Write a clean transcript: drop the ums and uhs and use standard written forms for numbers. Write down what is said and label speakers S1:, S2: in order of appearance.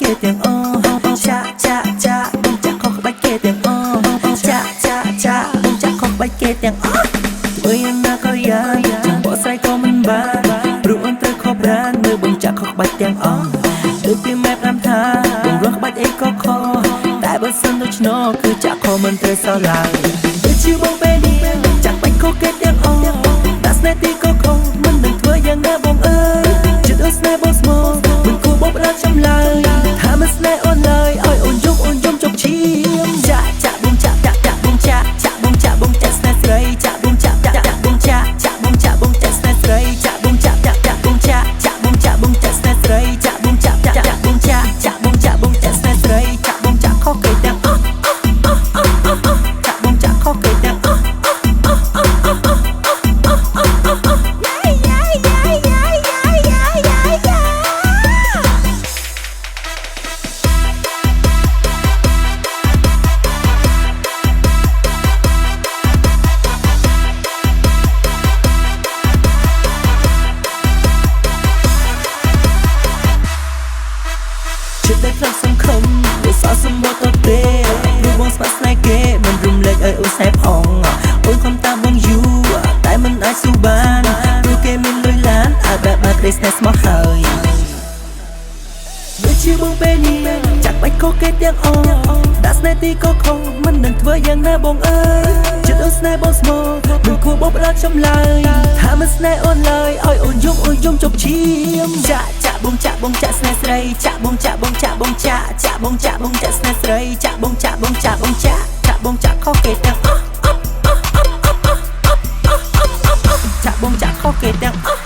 S1: គេទាំងអូចាបងចាខុសក្បាច់គេទាំងអូចាបងចាខុសក្បាច់គេទាំងអូធ្វើយ៉ាងណាក៏យ៉ាងចំពោះស្រីក៏មិនបានព្រោះអូនត្រូវខុសប្រានមើលបងចាខុសក្បាច់ទាំងអូដូចពីម៉ែប្រាប់ថាបងរស់ក្បាច់អីក៏ខុសតែបើសិនដូច្នោះគឺចាខុសមិនត្រូវសោះឡើយដូចជាបងពេលនេះចាបាច់ខុសគេទាំងអូតែស្នេហ៍ទីក៏ខុសមិនដឹងធ្វើយ៉ាងណាបងអើយចិត្តអូនស្នេហ៍បងស្មោមិនគួរបបផ្ដាល់ខ្ញុំឡើយថាមិនស្នេហ៍អូនឡើយឲ្យអូនយំជុកឈាមចាបងចាបងចាស្នេហ៍ស្រីចាបងចាស្នេហ៍ស្រីចាបងចាស្នេហ៍ស្រីចាបងចាស្នេហ៍ស្រីចាបងចាខុសគេទាំងអូចាបងចាខុសគេទាំងអូได้พลังสังคมได้สอนสมบูรณ์ตัวเต้รู้วงสปาร์สไนเก้มันรุมเล็กโอ้แสบอ่องโอ้ยความตาบังอยู่แต่มันอาจสู้บ้านรู้เกมมันลอยล้านอาจแบบมาเกรสเนสมาเฮยด้วยชื่อបងពេលនេះចាក់បាច់ខុសគេទាំងអស់ដាក់ស្នេហ៍ទីក៏ខុសមិននឹងធ្វើយ៉ាងណាបងអើយចិត្តអូនស្នេហ៍បងស្មោមិនគួរបបផ្ដាល់ខ្ញុំឡើយថាមិនស្នេហ៍អូនឡើយឲ្យអូនយំជុកឈាមចាបងចាស្នេហ៍ស្រីចាបងចាស្នេហ៍ស្រីចាបងចាខុសគេទាំងអស់ចាបងចាខុសគេទាំងអស់